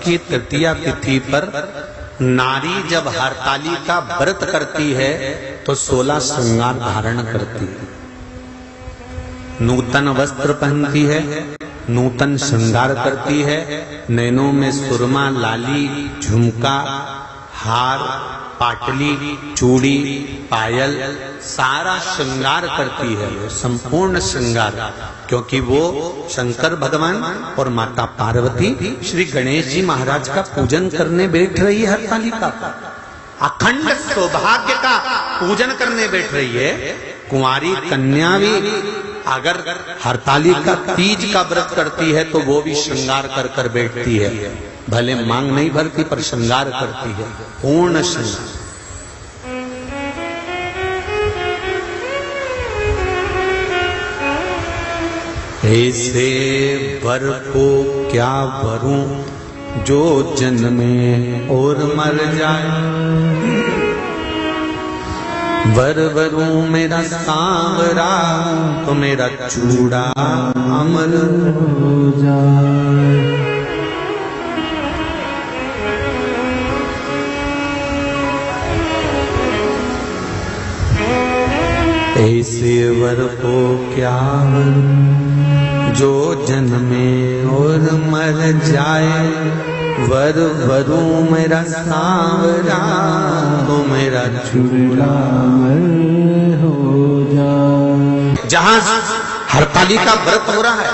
की तृतीया तिथि पर नारी जब हरतालिका व्रत करती है तो 16 श्रृंगार धारण करती है। नूतन वस्त्र पहनती है, नूतन श्रृंगार करती है, नैनों में सुरमा, लाली, झुमका, हार, पाटली, चूड़ी, पायल, सारा श्रृंगार करती है, संपूर्ण श्रृंगार, क्योंकि वो शंकर भगवान और माता पार्वती श्री गणेश जी महाराज का पूजन करने बैठ रही है। हरतालिका अखंड सौभाग्य का पूजन करने बैठ रही है। कुंवारी कन्या भी अगर हरतालिका तीज का व्रत करती है तो वो भी श्रृंगार कर कर बैठती है, भले मांग नहीं भरती पर श्रृंगार करती है, पूर्ण श्रृंगार। ऐसे वर को क्या वरूं जो जन्मे और मर जाए, वर वरूं मेरा सांवरा तो मेरा चूड़ा अमर हो जाए। ऐसे वर को क्या वरूं जो जन्मे और मर जाए, वर वरूं मेरा सांवरा तो मेरा चूड़ा हो जाए। जहां हरतालिका व्रत हो रहा है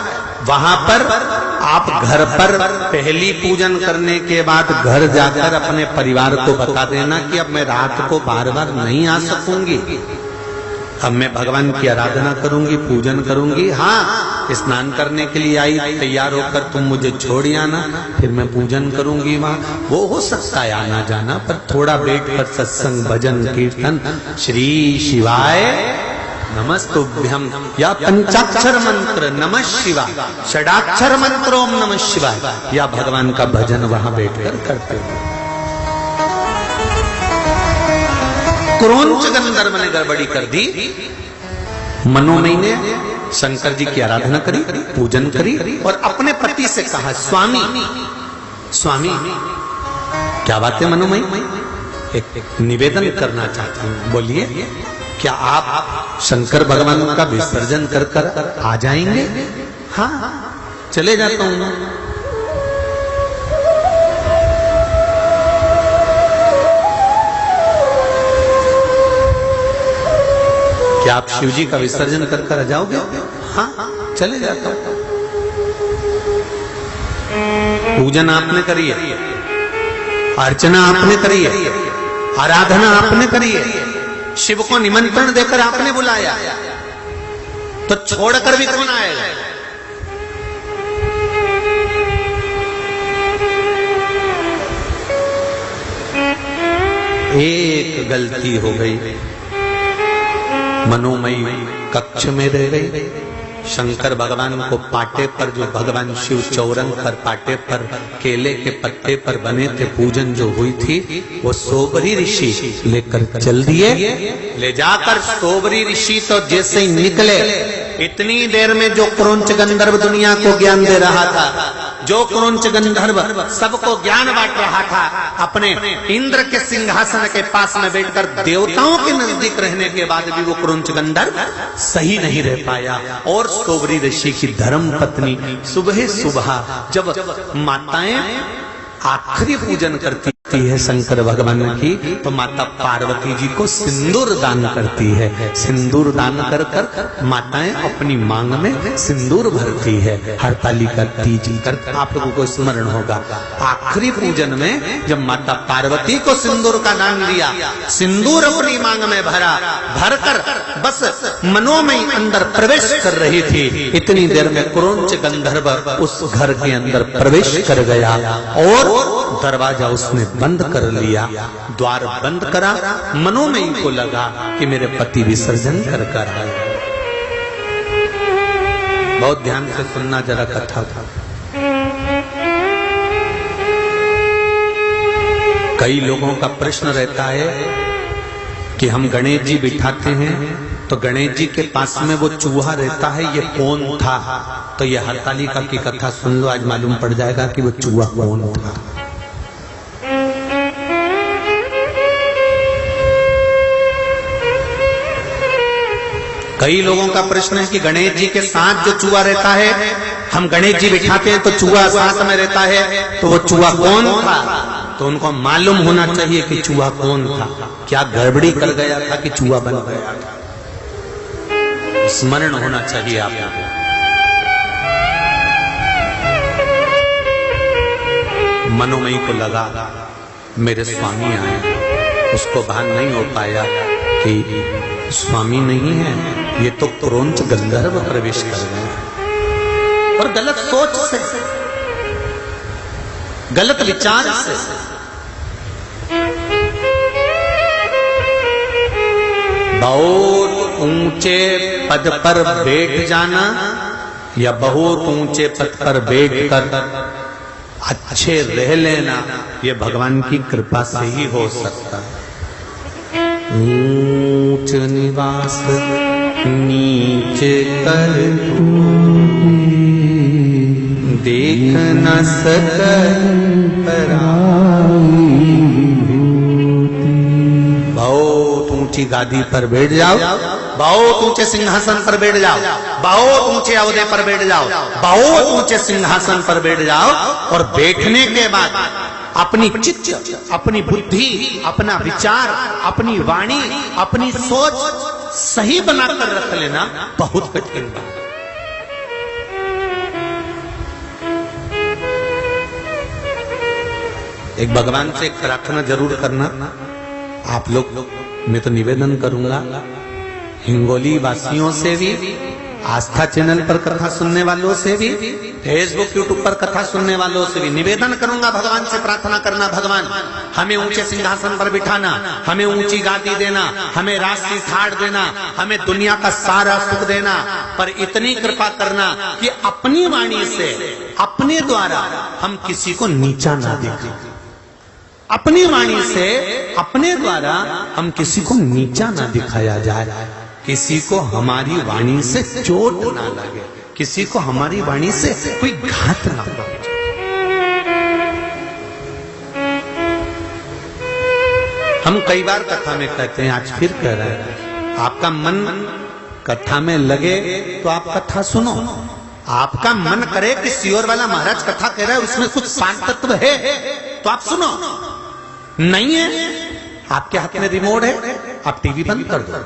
वहां पर आप घर पर पहली पूजन करने के बाद घर जाकर अपने परिवार को बता देना कि अब मैं रात को बार बार नहीं आ सकूंगी, अब मैं भगवान की आराधना करूंगी, पूजन करूंगी। हाँ, स्नान करने के लिए आई, तैयार होकर तुम मुझे छोड़ आना, फिर मैं पूजन करूंगी वहां। वो हो सकता है आना जाना, पर थोड़ा बैठ कर सत्संग, भजन, कीर्तन, श्री शिवाय नमस्तुभ्यम या पंचाक्षर मंत्र नमः शिवाय, षडाक्षर मंत्र ओम नमः शिवाय, या भगवान का भजन वहां बैठकर करते हैं। क्रोंच गंधर्व ने गड़बड़ी कर दी। मनोमयी ने शंकर जी की आराधना करी, पूजन करी और अपने पति से कहा, स्वामी स्वामी क्या बात है मनोमयी, एक निवेदन करना चाहती हूँ, बोलिए। क्या आप शंकर भगवान का विसर्जन कर कर आ जाएंगे? हाँ, चले जाता हूँ। क्या आप शिव जी का विसर्जन कर कर आ जाओगे? हाँ, चले जाता हूं। पूजन आपने करी है, अर्चना आपने करी है, आराधना आपने करी है, शिव को निमंत्रण देकर आपने बुलाया, तो छोड़कर भी कौन आएगा? एक गलती हो गई, मनोमयी कक्ष में रह गई। शंकर भगवान को पाटे पर, जो भगवान शिव चौरंग पर पाटे पर केले के पत्ते पर बने थे, पूजन जो हुई थी, वो सोबरी ऋषि लेकर चल दिए। ले जाकर सोबरी ऋषि तो जैसे ही निकले, इतनी देर में जो क्रोंच गंधर्व दुनिया को ज्ञान दे रहा था, जो क्रोंच गंधर्व सबको ज्ञान बांट रहा था, अपने इंद्र के सिंहासन के पास में बैठकर देवताओं के नजदीक रहने के बाद भी वो क्रोंच गंधर्व सही नहीं रह पाया। और सोबरी ऋषि की धर्म पत्नी सुबह सुबह जब माताएं आखिरी पूजन करती है शंकर भगवान की, तो माता पार्वती जी को सिंदूर दान करती है। सिंदूर दान कर कर माताएं अपनी मांग में सिंदूर भरती है। हरतालिका तीज कर आप लोगों को स्मरण होगा, आखिरी पूजन में जब माता पार्वती को सिंदूर का दान दिया, सिंदूर अपनी मांग में भरा, भरकर बस मनोमयी अंदर प्रवेश कर रही थी, इतनी देर में क्रोंच गंधर्व उस घर के अंदर प्रवेश कर गया और दरवाजा उसने बंद कर लिया। द्वार बंद करा, मनोमयी को लगा कि मेरे पति विसर्जन कर कर आए। बहुत ध्यान से सुनना जरा कथा था। कई लोगों का प्रश्न रहता है कि हम गणेश जी बिठाते हैं तो गणेश जी के पास में वो चूहा रहता है, ये कौन था? तो ये हरतालिका की कथा सुन लो, आज मालूम पड़ जाएगा कि वो चूहा कौन था। कई लोगों का प्रश्न है कि गणेश जी के साथ जो चूहा रहता है, हम गणेश जी बिठाते हैं तो चूहा साथ में रहता है, तो वो चूहा कौन था? तो उनको मालूम होना चाहिए कि चूहा कौन था, क्या गड़बड़ी कर गया था कि चूहा बन गया था। स्मरण होना चाहिए आपको। मनोमयी को लगा मेरे स्वामी आए, उसको भान नहीं हो पाया कि स्वामी नहीं है, ये तो क्रोंच गंधर्व प्रवेश कर गए। और गलत सोच से, गलत विचार से। बहुत ऊंचे पद पर बैठ जाना या बहुत ऊंचे पद पर बैठकर अच्छे रह लेना, ये भगवान की कृपा से ही हो सकता है। ऊंच निवास नीच कर देख न सकल बहुत ऊंची गादी पर बैठ जाओ, बहुत ऊंचे सिंहासन पर बैठ जाओ, बहुत ऊंचे अवधे पर बैठ जाओ, बहुत ऊंचे सिंहासन पर बैठ जाओ, और बैठने के बाद अपनी चित्त, अपनी बुद्धि, अपना विचार, अपनी वाणी, अपनी सोच सही बनाकर रख लेना बहुत कठिन बात। एक भगवान से एक प्रार्थना जरूर करना। आप लोग, मैं तो निवेदन करूंगा हिंगोली वासियों से भी, आस्था चैनल पर कथा सुनने वालों से भी, फेसबुक यूट्यूब पर कथा सुनने वालों से भी निवेदन करूंगा, भगवान से प्रार्थना करना, भगवान हमें ऊंचे सिंहासन पर बिठाना, हमें ऊंची गादी देना, हमें राष्ट्रीय ठाड़ देना, हमें दुनिया का सारा सुख देना, पर इतनी कृपा करना कि अपनी वाणी से, अपने द्वारा हम किसी को नीचा ना दिखाएं। अपनी वाणी से, अपने द्वारा हम किसी को नीचा ना दिखाया जाए, किसी को हमारी वाणी से चोट ना लगे, किसी को हमारी वाणी से कोई घात ना पहुंचे। हम कई बार कथा में कहते हैं, आज फिर कह रहे हैं, आपका मन कथा में लगे तो आप कथा सुनो। आपका मन करे कि सियोर वाला महाराज कथा कह रहा है, उसमें कुछ शांत तत्व है, तो आप सुनो। नहीं है, आपके हाथ में रिमोट है, आप टीवी बंद कर दो।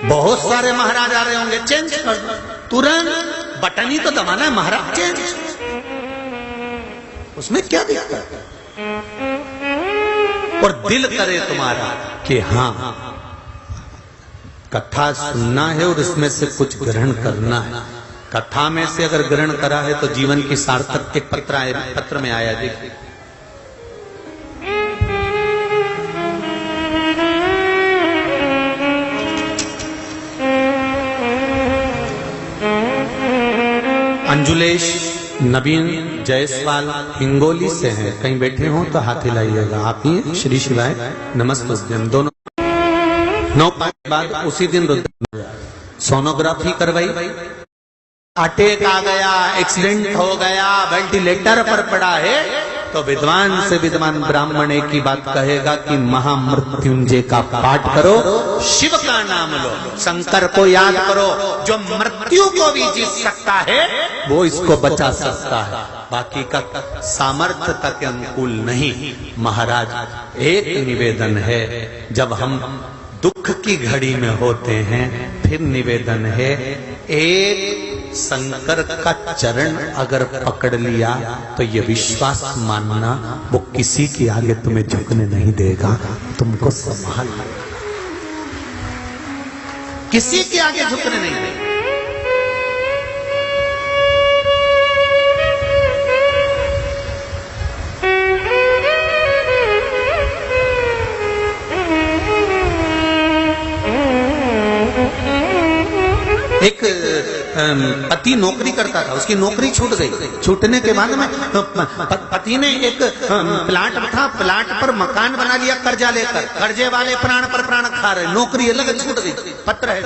बहुत सारे महाराज आ रहे होंगे, चेंज कर दो तुरंत, बटन ही तो दबाना है महाराज, चेंज। उसमें क्या दिक्कत? और दिल करे तुम्हारा कि हाँ कथा सुनना है और इसमें से कुछ ग्रहण करना है। कथा में से अगर ग्रहण करा है तो जीवन की सार्थक एक पत्र में आया, देखिए अंजुलेश नवीन जायसवाल हिंगोली से हैं, कहीं बैठे हो तो हाथ हिलाइएगा। आप ही श्री शिवाय नमस्ते। दोनों 9 के बाद उसी दिन सोनोग्राफी करवाई, अटैक आ गया, एक्सीडेंट हो गया, वेंटिलेटर पर पड़ा है, तो विद्वान से विद्वान ब्राह्मण एक ही बात कहेगा कि महामृत्युंजय का पाठ करो, शिव का नाम लो, शंकर को याद करो। जो मृत्यु को भी जीत सकता है वो इसको बचा सकता है, बाकी का सामर्थ्यता के अनुकूल नहीं। महाराज एक निवेदन है, जब हम दुख की घड़ी में होते हैं, फिर निवेदन है, एक शंकर का चरण अगर पकड़ लिया तो ये विश्वास मानना वो किसी के आगे तुम्हें झुकने नहीं देगा, तुमको संभालना, किसी के आगे झुकने नहीं देगा। एक पति नौकरी करता था, उसकी नौकरी छूट गई। छूटने के बाद में पति ने एक प्लाट था, प्लाट पर मकान बना लिया कर्जा लेकर, कर्जे वाले प्राण पर प्राण खा रहे, नौकरी अलग छूट गई। पत्र है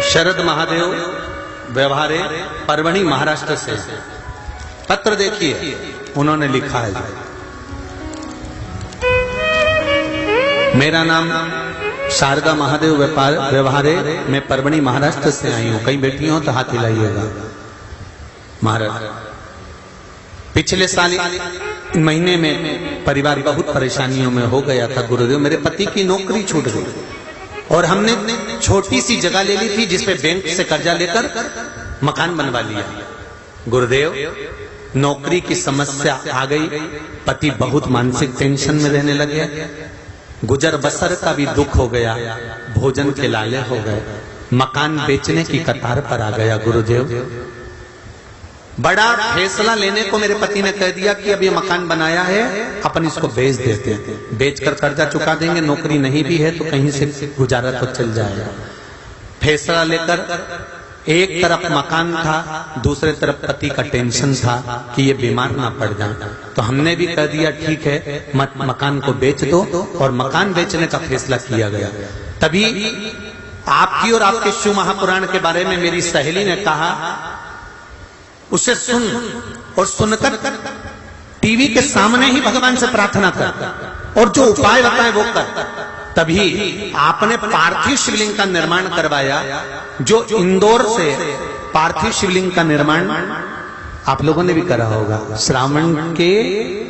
शरद महादेव व्यवहारे परभणी महाराष्ट्र से पत्र देखिए, उन्होंने लिखा है, मेरा नाम शारदा महादेव व्यवहारे, मैं परभणी महाराष्ट्र से आई हूं। कहीं बैठी हो तो हाथ हिलाइएगा। महाराज, पिछले साल महीने में परिवार बहुत परेशानियों में हो गया था गुरुदेव। मेरे पति की नौकरी छूट गई और हमने छोटी सी जगह ले ली थी जिसपे बैंक से कर्जा लेकर मकान बनवा लिया। गुरुदेव, नौकरी की समस्या आ गई, पति बहुत मानसिक टेंशन में रहने लगे, गुजर बसर का भी दुख हो गया, भोजन के लाले हो गए, मकान बेचने की कतार पर आ गया। गुरुदेव, बड़ा फैसला लेने को मेरे पति ने कह दिया कि अब ये मकान बनाया है, अपन इसको बेच देते हैं, बेचकर कर्जा चुका देंगे, नौकरी नहीं भी है तो कहीं से गुजारा तो चल जाएगा। फैसला लेकर एक तरफ मकान था, दूसरे तरफ पति का टेंशन था कि ये बीमार ना पड़ जाए, तो हमने भी कह दिया ठीक है, मकान को बेच दो, और मकान बेचने का फैसला किया गया। तभी आपकी और आपके शिव महापुराण के बारे में मेरी सहेली ने कहा, उसे सुन और सुनकर टीवी के सामने ही भगवान से प्रार्थना कर और जो उपाय बताए वो कर। तभी आपने पार्थिव शिवलिंग का निर्माण करवाया, जो इंदौर से पार्थिव शिवलिंग का निर्माण आप लोगों ने भी करा होगा। श्रावण के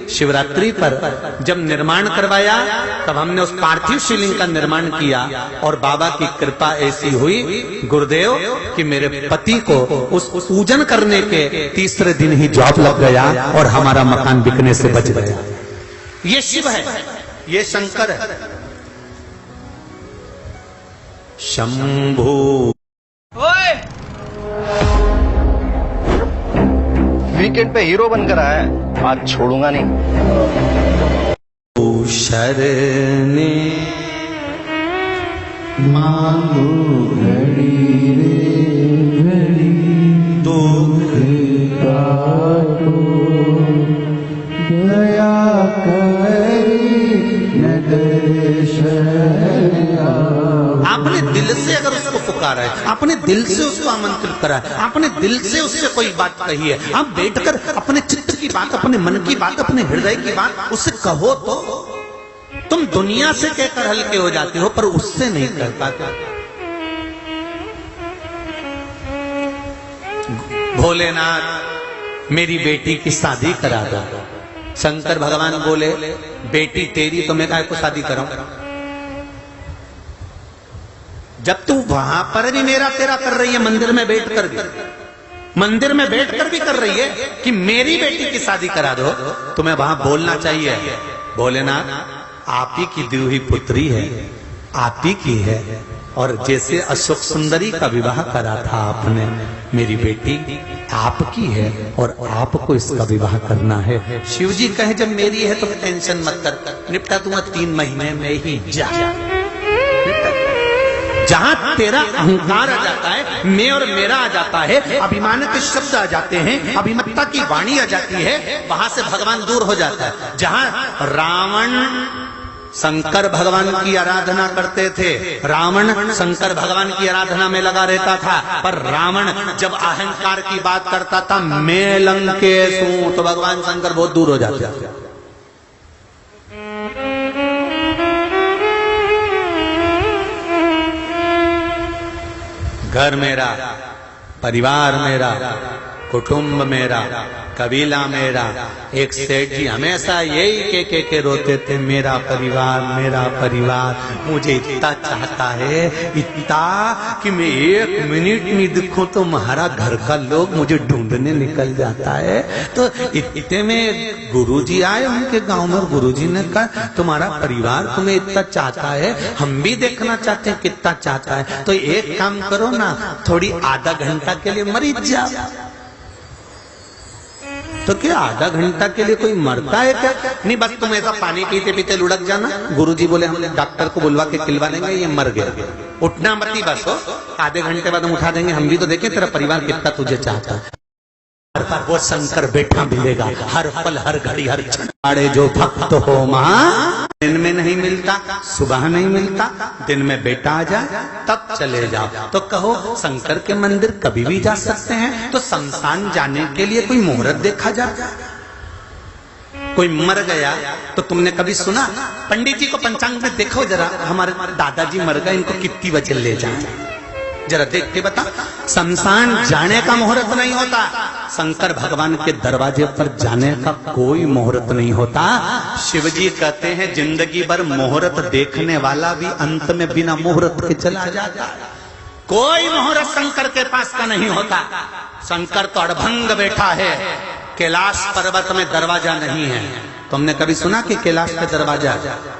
शिवरात्रि पर जब निर्माण करवाया तब हमने उस पार्थिव शिवलिंग का निर्माण किया और बाबा की कृपा ऐसी हुई गुरुदेव कि मेरे पति को उस पूजन करने के तीसरे दिन ही जॉब लग गया और हमारा मकान बिकने से बच गया। ये शिव है, ये शंकर है। शंभू वीकेंड पे हीरो बनकर आया है, आज छोड़ूंगा नहीं। शरणे मांगो घड़ी रे घड़ी, दुख काटो दया करी आपने दिल से अगर उसको पुकारा है, आपने दिल से उसको आमंत्रित करा है, आपने दिल से उससे कोई बात कही है, आप बैठकर अपने चित्त की बात, अपने मन की बात, अपने हृदय की बात उससे कहो तो तुम दुनिया से कहकर हल्के हो जाते हो, पर उससे नहीं कर पाते। भोलेनाथ, मेरी बेटी की शादी करा दो। शंकर भगवान बोले, बेटी तेरी तो मैं काहे को शादी कराऊं? जब तू वहां पर भी मेरा तेरा कर रही है, मंदिर में बैठकर भी, मंदिर में बैठकर भी कर रही है कि मेरी बेटी की शादी करा दो, तुम्हें वहां बोलना चाहिए, भोलेनाथ आप ही की दी हुई पुत्री है, आप ही की है, और जैसे अशोक सुंदरी का विवाह करा था आपने, मेरी बेटी आपकी है और आपको इसका विवाह करना है। शिव जी कहे जब मेरी है तो टेंशन मत कर, निपटा दूंगा 3 महीने में ही। जा जहां तेरा अहंकार आ जाता है, मैं और मेरा आ जाता है, अभिमान के शब्द आ जाते हैं, अभिमत्ता की वाणी आ जाती है, वहां से भगवान दूर हो जाता है। जहां रावण शंकर भगवान की आराधना करते थे, रावण शंकर भगवान की आराधना में लगा रहता था, पर रावण जब अहंकार की बात करता था, मैं लंकेश हूं, तो भगवान शंकर बहुत दूर हो जाते थे। घर मेरा, परिवार मेरा, कुटुंब मेरा, कबीला मेरा। एक सेठ जी हमेशा यही के रोते थे, मेरा परिवार मुझे इतना चाहता है, इतना कि मैं 1 मिनट नहीं दिखूं तो हमारा घर का लोग मुझे ढूंढने निकल जाता है। तो इतने में गुरुजी आए उनके गांव में, गुरुजी ने कहा तुम्हारा परिवार तुम्हें इतना चाहता है, हम भी देखना चाहते हैं कितना चाहता है, तो एक काम करो ना, थोड़ी आधा घंटा के लिए मर जाओ। तो क्या आधा घंटा के लिए कोई मरता है क्या? नहीं, बस तुम ऐसा पानी पीते पीते लुढ़क जाना। गुरुजी बोले हम डॉक्टर को बुलवा के किलवा लेंगे, ये मर गया, उठना मत ही, बस हो आधे घंटे बाद हम उठा देंगे, हम भी तो देखें तेरा परिवार कितना तुझे चाहता है। वो शंकर बैठा मिलेगा हर पल हर घड़ी हर क्षण, जो भक्त हो मां दिन में नहीं मिलता, सुबह नहीं मिलता, दिन में बेटा आ जाए तब चले जाओ। तो कहो शंकर के मंदिर कभी भी जा सकते हैं, तो शमशान जाने के लिए कोई मुहूर्त देखा जाता? कोई मर गया तो तुमने कभी सुना? पंडित जी को पंचांग में देखो जरा, हमारे दादाजी मर गए, इनको कितनी बजे ले जाए, जरा देख के बता। शमशान जाने का मुहूर्त नहीं होता, शंकर भगवान के दरवाजे पर जाने का कोई मुहूर्त नहीं होता। शिव जी कहते हैं जिंदगी भर मुहूर्त देखने वाला भी अंत में बिना मुहूर्त के चला जाता है। कोई मुहूर्त शंकर के पास का नहीं होता। शंकर तो अड़भंग बैठा है, कैलाश पर्वत में दरवाजा नहीं है। तुमने कभी सुना कि कैलाश का दरवाजा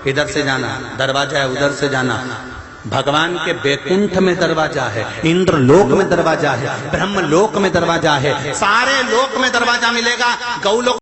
इधर से जाना, दरवाजा है उधर से जाना? भगवान के बैकुंठ में दरवाजा है, इंद्र लोक में दरवाजा है, ब्रह्म लोक में दरवाजा है, सारे लोक में दरवाजा मिलेगा। गौलोक